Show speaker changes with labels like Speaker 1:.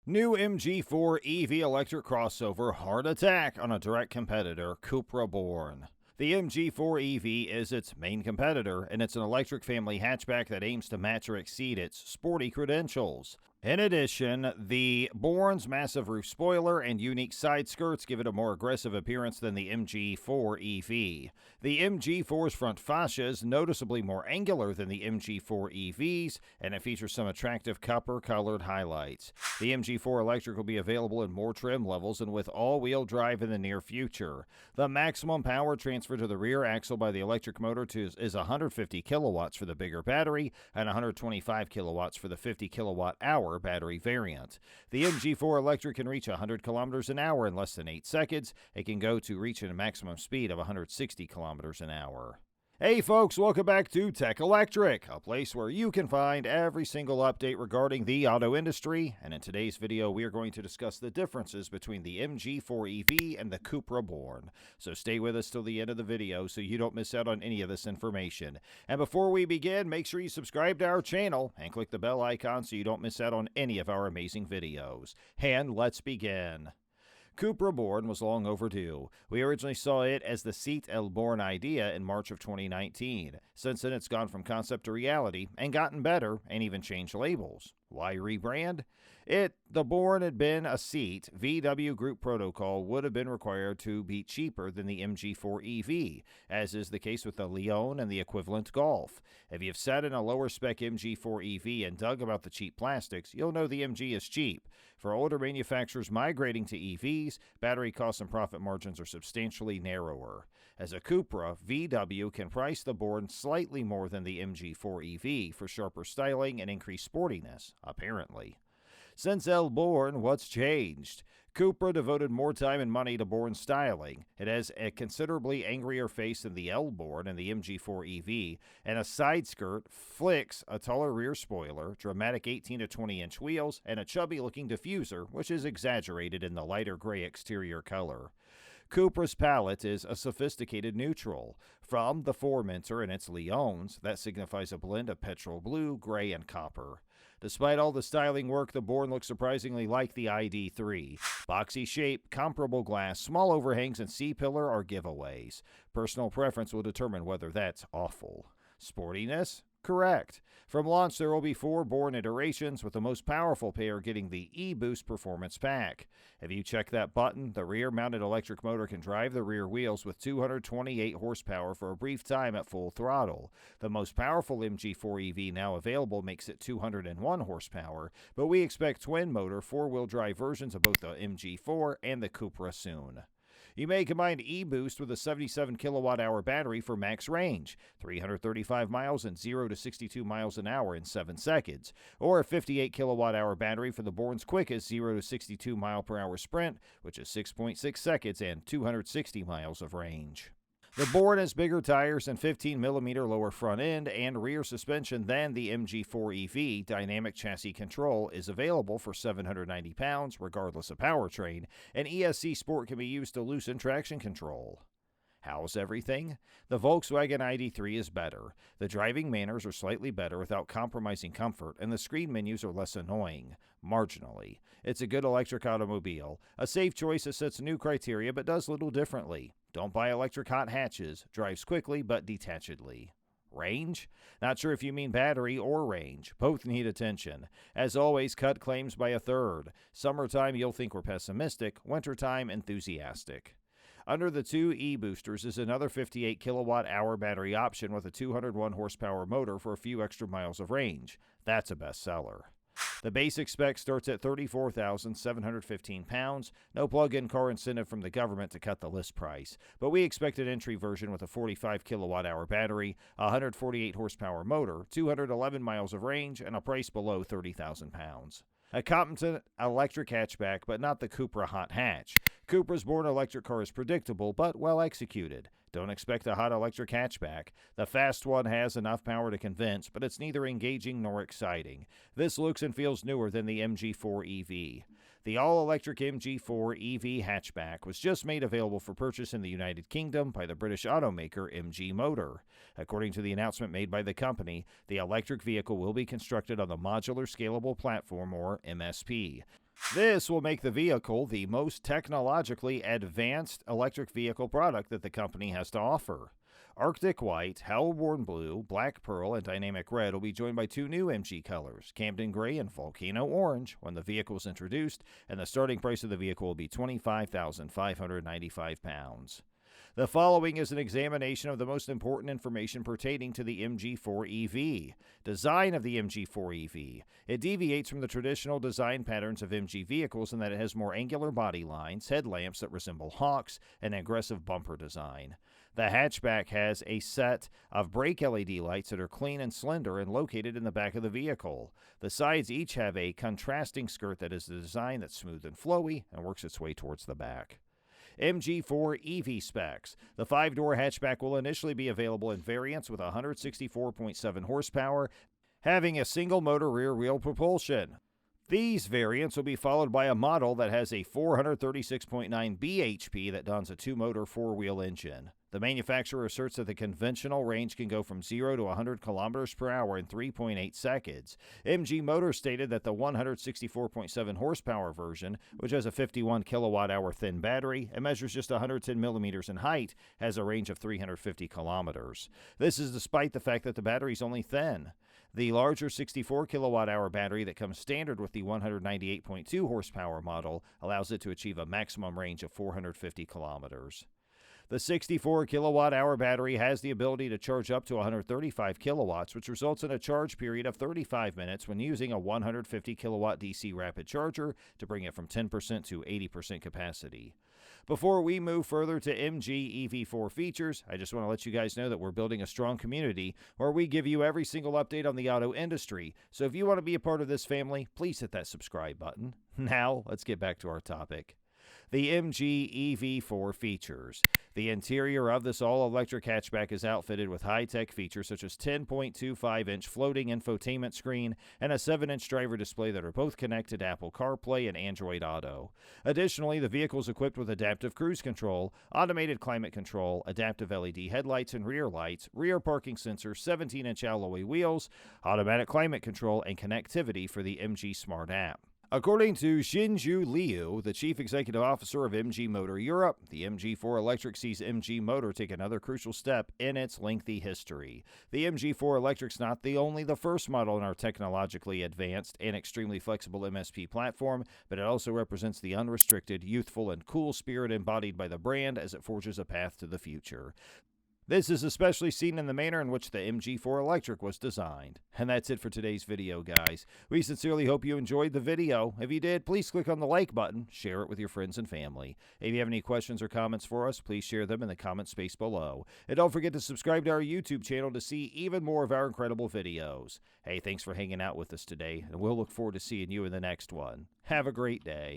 Speaker 1: New MG4 EV electric crossover hard attack on a direct competitor, Cupra Born. The MG4 EV is its main competitor, and it's an electric family hatchback that aims to match or exceed its sporty credentials. In addition, the Born's massive roof spoiler and unique side skirts give it a more aggressive appearance than the MG4 EV. The MG4's front fascia is noticeably more angular than the MG4 EV's, and it features some attractive copper-colored highlights. The MG4 Electric will be available in more trim levels and with all-wheel drive in the near future. The maximum power transfer to the rear axle by the electric motor is 150 kilowatts for the bigger battery and 125 kilowatts for the 50 kilowatt-hour battery variant. The MG4 Electric can reach 100 kilometers an hour in less than 8 seconds. It can go to reaching a maximum speed of 160 kilometers an hour. Hey folks, welcome back to Tech Electric, a place where you can find every single update regarding the auto industry. And in today's video, we are going to discuss the differences between the MG4 EV and the Cupra Born. So stay with us till the end of the video so you don't miss out on any of this information. And before we begin, make sure you subscribe to our channel and click the bell icon so you don't miss out on any of our amazing videos. And let's begin. Cupra Born was long overdue. We originally saw it as the Seat El Born idea in March of 2019. Since then, it's gone from concept to reality and gotten better and even changed labels. Why rebrand? The Born had been a seat. VW Group protocol would have been required to be cheaper than the MG4 EV, as is the case with the Leon and the equivalent Golf. If you've sat in a lower spec MG4 EV and dug about the cheap plastics, you'll know the MG is cheap. For older manufacturers migrating to EVs, battery costs and profit margins are substantially narrower. As a Cupra, VW can price the Born slightly more than the MG4 EV for sharper styling and increased sportiness, apparently. Since El Born, what's changed? Cupra devoted more time and money to Born styling. It has a considerably angrier face than the El Born and the MG4 EV, and a side skirt, flicks, a taller rear spoiler, dramatic 18 to 20 inch wheels, and a chubby-looking diffuser, which is exaggerated in the lighter gray exterior color. Cupra's palette is a sophisticated neutral. From the Formentor and its Leons, that signifies a blend of petrol blue, gray, and copper. Despite all the styling work, the Born looks surprisingly like the ID3. Boxy shape, comparable glass, small overhangs, and C-pillar are giveaways. Personal preference will determine whether that's awful. Sportiness? Correct. From launch, there will be 4 Born iterations, with the most powerful pair getting the E-Boost Performance Pack. If you check that button, the rear-mounted electric motor can drive the rear wheels with 228 horsepower for a brief time at full throttle. The most powerful MG4 EV now available makes it 201 horsepower, but we expect twin-motor 4-wheel drive versions of both the MG4 and the Cupra soon. You may combine E-Boost with a 77 kilowatt-hour battery for max range, 335 miles and 0 to 62 miles an hour in 7 seconds, or a 58 kilowatt-hour battery for the Born's quickest 0 to 62 mile per hour sprint, which is 6.6 seconds and 260 miles of range. The Born has bigger tires and 15mm lower front end and rear suspension than the MG4 EV. Dynamic chassis control is available for 790 pounds, regardless of powertrain, and ESC Sport can be used to loosen traction control. How's everything? The Volkswagen ID3 is better. The driving manners are slightly better without compromising comfort, and the screen menus are less annoying, marginally. It's a good electric automobile, a safe choice that sets new criteria but does little differently. Don't buy electric hot hatches, drives quickly but detachedly. Range? Not sure if you mean battery or range. Both need attention. As always, cut claims by a third. Summertime, you'll think we're pessimistic. Wintertime, enthusiastic. Under the 2 E-boosters is another 58 kilowatt-hour battery option with a 201 horsepower motor for a few extra miles of range. That's a bestseller. The basic spec starts at 34,715 pounds. No plug-in car incentive from the government to cut the list price, but we expect an entry version with a 45 kilowatt-hour battery, a 148 horsepower motor, 211 miles of range, and a price below 30,000 pounds. A competent electric hatchback, but not the Cupra hot hatch. Cupra's Born electric car is predictable, but well executed. Don't expect a hot electric hatchback. The fast one has enough power to convince, but it's neither engaging nor exciting. This looks and feels newer than the MG4 EV. The all-electric MG4 EV hatchback was just made available for purchase in the United Kingdom by the British automaker MG Motor. According to the announcement made by the company, the electric vehicle will be constructed on the Modular Scalable Platform, or MSP. This will make the vehicle the most technologically advanced electric vehicle product that the company has to offer. Arctic White, Hellborn Blue, Black Pearl, and Dynamic Red will be joined by two new MG colors, Camden Gray and Volcano Orange, when the vehicle is introduced, and the starting price of the vehicle will be £25,595. The following is an examination of the most important information pertaining to the MG4 EV. Design of the MG4 EV. It deviates from the traditional design patterns of MG vehicles in that it has more angular body lines, headlamps that resemble hawks, and an aggressive bumper design. The hatchback has a set of brake LED lights that are clean and slender and located in the back of the vehicle. The sides each have a contrasting skirt that is the design that's smooth and flowy and works its way towards the back. MG4 EV specs. The 5-door hatchback will initially be available in variants with 164.7 horsepower, having a single-motor rear-wheel propulsion. These variants will be followed by a model that has a 436.9 bhp that dons a 2-motor 4-wheel engine. The manufacturer asserts that the conventional range can go from 0 to 100 kilometers per hour in 3.8 seconds. MG Motors stated that the 164.7 horsepower version, which has a 51 kilowatt-hour thin battery and measures just 110 millimeters in height, has a range of 350 kilometers. This is despite the fact that the battery is only thin. The larger 64 kilowatt-hour battery that comes standard with the 198.2 horsepower model allows it to achieve a maximum range of 450 kilometers. The 64 kilowatt-hour battery has the ability to charge up to 135 kilowatts, which results in a charge period of 35 minutes when using a 150 kilowatt DC rapid charger to bring it from 10% to 80% capacity. Before we move further to MG EV4 features, I just want to let you guys know that we're building a strong community where we give you every single update on the auto industry. So if you want to be a part of this family, please hit that subscribe button. Now, let's get back to our topic. The MG EV4 features. The interior of this all-electric hatchback is outfitted with high-tech features such as 10.25-inch floating infotainment screen and a 7-inch driver display that are both connected to Apple CarPlay and Android Auto. Additionally, the vehicle is equipped with adaptive cruise control, automated climate control, adaptive LED headlights and rear lights, rear parking sensors, 17-inch alloy wheels, automatic climate control, and connectivity for the MG Smart app. According to Xinju Liu, the chief executive officer of MG Motor Europe, the MG4 Electric sees MG Motor take another crucial step in its lengthy history. The MG4 Electric's not the first model in our technologically advanced and extremely flexible MSP platform, but it also represents the unrestricted, youthful, and cool spirit embodied by the brand as it forges a path to the future. This is especially seen in the manner in which the MG4 Electric was designed. And that's it for today's video, guys. We sincerely hope you enjoyed the video. If you did, please click on the like button, share it with your friends and family. If you have any questions or comments for us, please share them in the comment space below. And don't forget to subscribe to our YouTube channel to see even more of our incredible videos. Hey, thanks for hanging out with us today, and we'll look forward to seeing you in the next one. Have a great day.